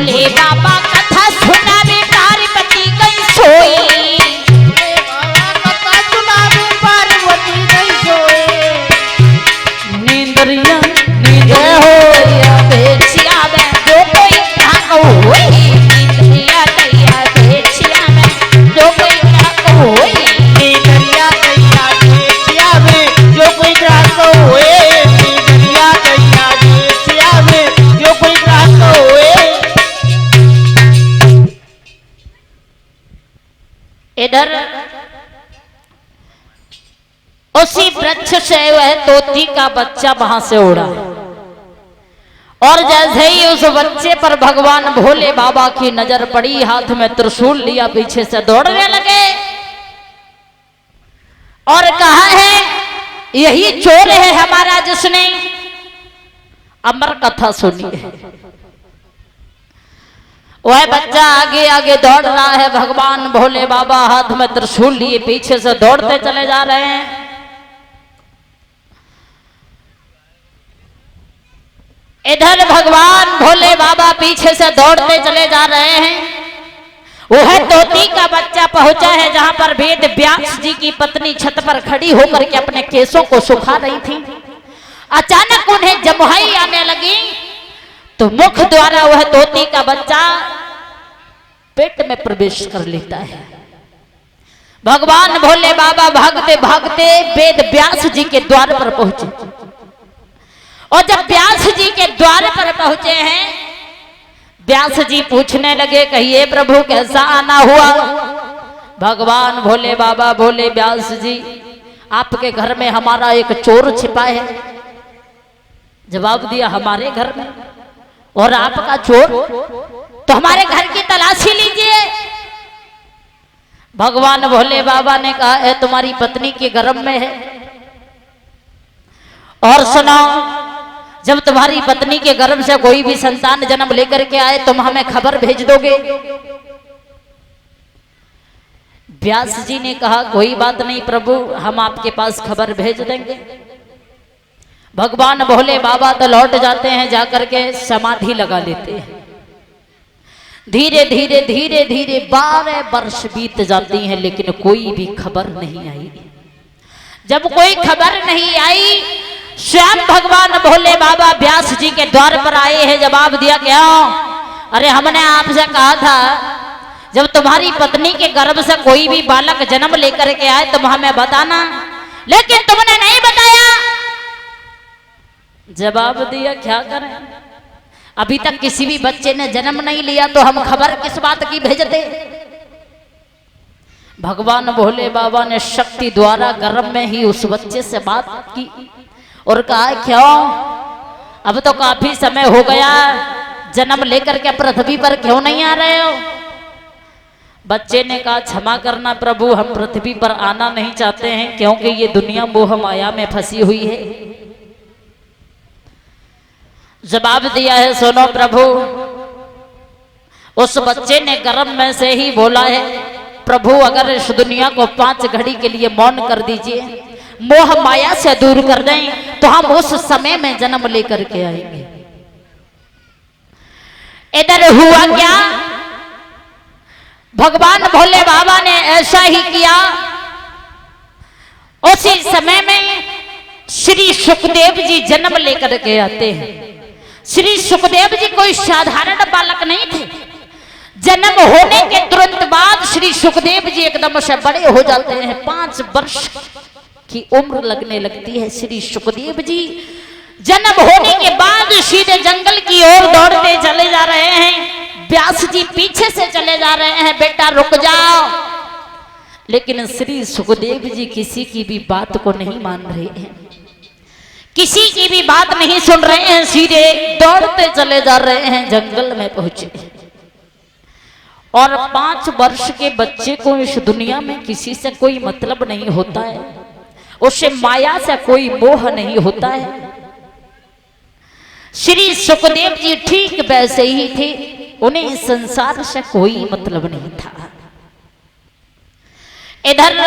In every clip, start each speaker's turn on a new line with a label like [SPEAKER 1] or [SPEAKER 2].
[SPEAKER 1] भोले बाबा कथा सुनावे पार्वती गई सोई।
[SPEAKER 2] कथा सुनावे पार्वती गई सोई।
[SPEAKER 1] नींदरिया नींदरिया होया बेचिया में जो कोई राग होई। नींदरिया दैया बेचिया में जो कोई राग होई।
[SPEAKER 2] नींदरिया दैया बेचिया में जो कोई राग होए। नींदरिया दैया बेचिया में जो कोई राग होए।
[SPEAKER 1] इधर उसी वृक्ष से वह तोती का बच्चा वहां से उड़ा और जैसे ही उस बच्चे पर भगवान भोले बाबा की नजर पड़ी, हाथ में त्रिशूल लिया, पीछे से दौड़ने लगे और कहा है यही चोर है हमारा जिसने अमर कथा सुनी है। वह बच्चा आगे आगे दौड़ रहा है, भगवान भोले बाबा हाथ में त्रिशूल लिए पीछे से दौड़ते चले जा रहे हैं। इधर भगवान भोले बाबा पीछे से दौड़ते चले जा रहे हैं। वह तोती का बच्चा पहुंचा है जहां पर वेद व्यास जी की पत्नी छत पर खड़ी होकर के अपने केसों को सुखा रही थी। अचानक उन्हें जमुहाई आने लगी तो मुख द्वारा वह तोती का बच्चा पेट में प्रवेश कर लेता है। भगवान भोले बाबा भागते भागते वेद व्यास जी के द्वार पर पहुंचे और जब व्यास जी के द्वार पर पहुंचे हैं, व्यास जी पूछने लगे कहिए प्रभु कैसा आना हुआ। भगवान भोले बाबा बोले व्यास जी आपके घर में हमारा एक चोर छिपा है। जवाब दिया हमारे घर में और आपका चोर, तो हमारे घर की तलाशी लीजिए। भगवान भोले बाबा ने कहा है तुम्हारी पत्नी के गर्भ में है और सुनो जब तुम्हारी पत्नी के गर्भ से कोई भी संतान जन्म लेकर के आए तुम हमें खबर भेज दोगे। व्यास जी ने कहा कोई बात नहीं प्रभु हम आपके पास खबर भेज देंगे। भगवान भोले बाबा तो लौट जाते हैं, जाकर के समाधि लगा लेते हैं। धीरे धीरे धीरे धीरे 12 वर्ष बीत जाती हैं लेकिन कोई भी खबर नहीं आई। जब कोई खबर नहीं आई स्वयं भगवान भोले बाबा व्यास जी के द्वार पर आए हैं। जवाब दिया क्या? अरे हमने आपसे कहा था जब तुम्हारी पत्नी के गर्भ से कोई भी बालक जन्म लेकर के आए तुम हमें बताना, लेकिन तुमने नहीं बताया। जवाब दिया क्या करें, अभी तक किसी भी बच्चे ने जन्म नहीं लिया तो हम खबर किस बात की भेजते। भगवान भोले बाबा ने शक्ति द्वारा गर्भ में ही उस बच्चे से बात की और कहा क्यों अब तो काफी समय हो गया जन्म लेकर के पृथ्वी पर क्यों नहीं आ रहे हो। बच्चे ने कहा क्षमा करना प्रभु हम पृथ्वी पर आना नहीं चाहते हैं क्योंकि ये दुनिया मोह माया में फंसी हुई है। जवाब दिया है सुनो प्रभु, उस बच्चे ने गर्भ में से ही बोला है प्रभु अगर इस दुनिया को 5 घड़ी के लिए मौन कर दीजिए, मोह माया से दूर कर दें तो हम उस समय में जन्म लेकर के आएंगे। इधर हुआ क्या, भगवान भोले बाबा ने ऐसा ही किया। उसी समय में श्री सुखदेव जी जन्म लेकर के आते हैं। श्री सुखदेव जी कोई साधारण बालक नहीं थे। जन्म होने के तुरंत बाद श्री सुखदेव जी एकदम से बड़े हो जाते हैं। 5 वर्ष की उम्र लगने लगती है। श्री सुखदेव जी जन्म होने के बाद सीधे जंगल की ओर दौड़ते चले जा रहे हैं। व्यास जी पीछे से चले जा रहे हैं, बेटा रुक जाओ। लेकिन श्री सुखदेव जी किसी की भी बात को नहीं मान रहे हैं, किसी की भी बात नहीं सुन रहे हैं, सीधे दौड़ते चले जा रहे हैं। जंगल में पहुंचे और 5 वर्ष के बच्चे को इस दुनिया में किसी से कोई मतलब नहीं होता है, उसे माया से कोई मोह नहीं होता है। श्री सुखदेव जी ठीक वैसे ही थे, उन्हें इस संसार से कोई मतलब नहीं था। इधर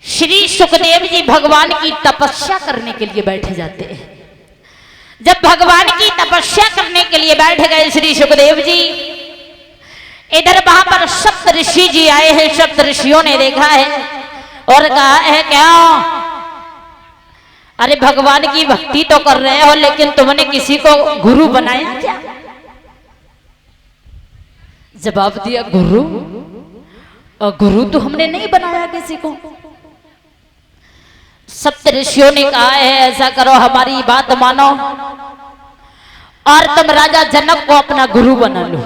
[SPEAKER 1] श्री सुखदेव जी भगवान की तपस्या करने के लिए बैठे जाते हैं। जब भगवान की तपस्या करने के लिए बैठ गए श्री सुखदेव जी, इधर वहां पर सप्त ऋषि जी आए हैं। सप्त ऋषियों ने देखा है और कहा है क्या, अरे भगवान की भक्ति तो कर रहे हो लेकिन तुमने किसी को गुरु बनाया क्या? जवाब दिया, गुरु? और गुरु तो हमने नहीं बनाया किसी को। सप्त ऋषियों ने कहा है ऐसा करो, हमारी बात मानो और तुम राजा जनक को अपना गुरु बना लो।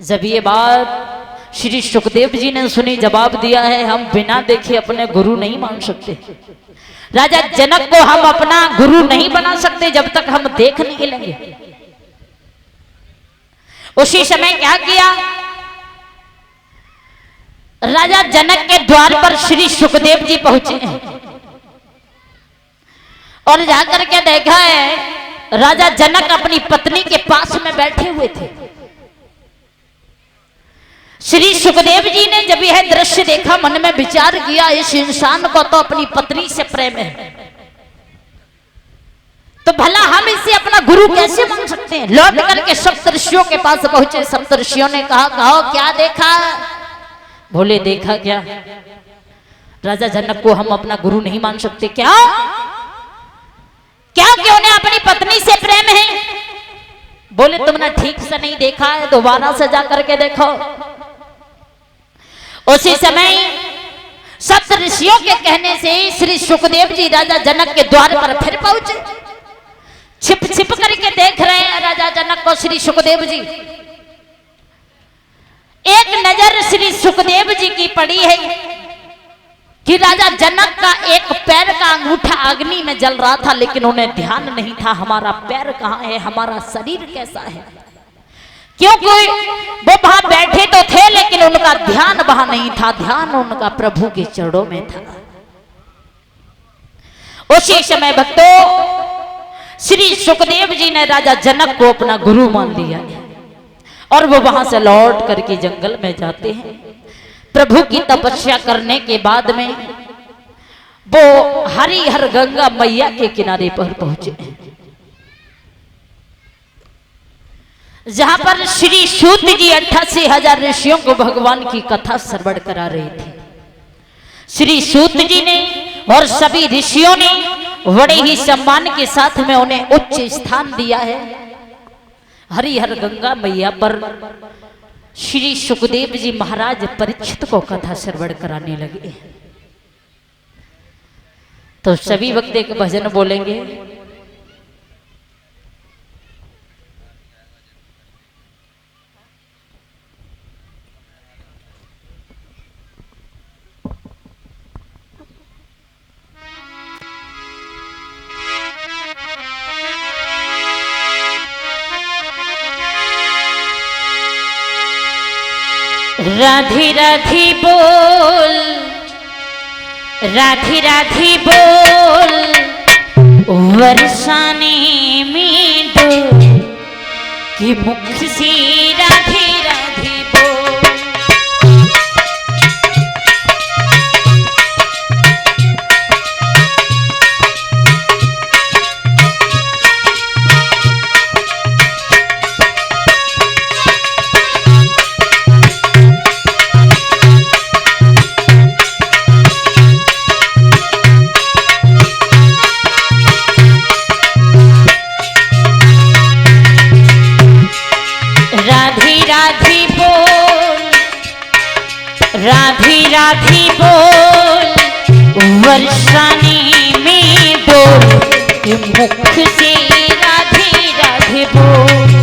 [SPEAKER 1] जब ये बात श्री सुखदेव जी ने सुनी, जवाब दिया है, हम बिना देखे अपने गुरु नहीं मान सकते। राजा जनक को हम अपना गुरु नहीं बना सकते जब तक हम देख नहीं लेंगे। उसी समय क्या किया, राजा जनक के द्वार पर श्री सुखदेव जी पहुंचे और जाकर के देखा है राजा जनक अपनी पत्नी के पास में बैठे हुए थे। श्री सुखदेव जी ने जब यह दृश्य देखा, मन में विचार किया, इस इंसान को तो अपनी पत्नी से प्रेम है, तो भला हम इसे अपना गुरु कैसे मान सकते हैं। लौट करके सप्तऋषियों के पास पहुंचे। सप्तऋषियों ने कहा, कहो क्या देखा? बोले, देखा क्या, राजा जनक को हम अपना गुरु नहीं मान सकते। क्या क्या कि उन्हें अपनी पत्नी से प्रेम है? बोले, तुमने ठीक से नहीं देखा है, दोबारा से जा करके देखो। उसी समय सप्त ऋषियों के कहने से श्री सुखदेव जी राजा जनक के द्वार पर फिर पहुंचे। छिप छिप करके देख रहे हैं राजा जनक को श्री सुखदेव जी। एक नजर श्री सुखदेव जी की पड़ी है कि राजा जनक का एक पैर का अंगूठा अग्नि में जल रहा था, लेकिन उन्हें ध्यान नहीं था हमारा पैर कहाँ है, हमारा शरीर कैसा है। क्योंकि वो वहां बैठे तो थे लेकिन उनका ध्यान वहां नहीं था, ध्यान उनका प्रभु के चरणों में था। उसी समय भक्तों श्री सुखदेव जी ने राजा जनक को अपना गुरु मान लिया और वो वहां से लौट करके जंगल में जाते हैं। प्रभु की तपस्या करने के बाद में वो हरिहर गंगा मैया के किनारे पर पहुंचे, जहां पर श्री सूत जी 88,000 ऋषियों को भगवान की कथा श्रवण करा रहे थे। श्री सूत जी ने और सभी ऋषियों ने बड़े ही सम्मान के साथ में उन्हें उच्च स्थान दिया है। हरिहर गंगा मैया पर श्री सुखदेव जी महाराज परीक्षित को कथा श्रवण कराने लगे। तो सभी वक्त एक भजन बोलेंगे। राधी राधी बोल, राधी राधी बोल, वर्षाने में डोल कि मुख से राधी राधी बोल। राधी राधी बोल, वर्षाने में डोल, मुख से राधी राधी बोल।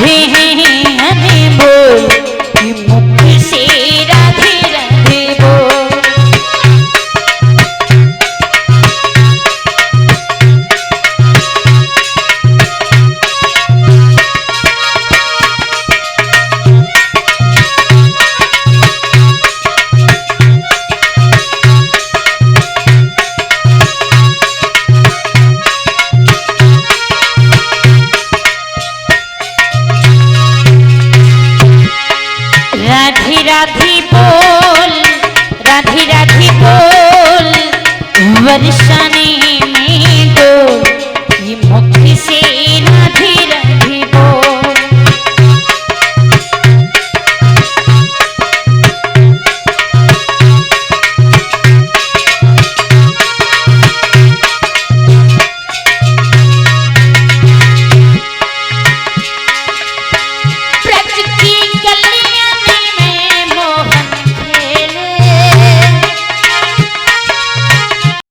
[SPEAKER 1] कहे हैं अनमोल कि मुख से राधे राधे बोल। राधी राधी बोल, राधी राधी बोल, वर्षा ने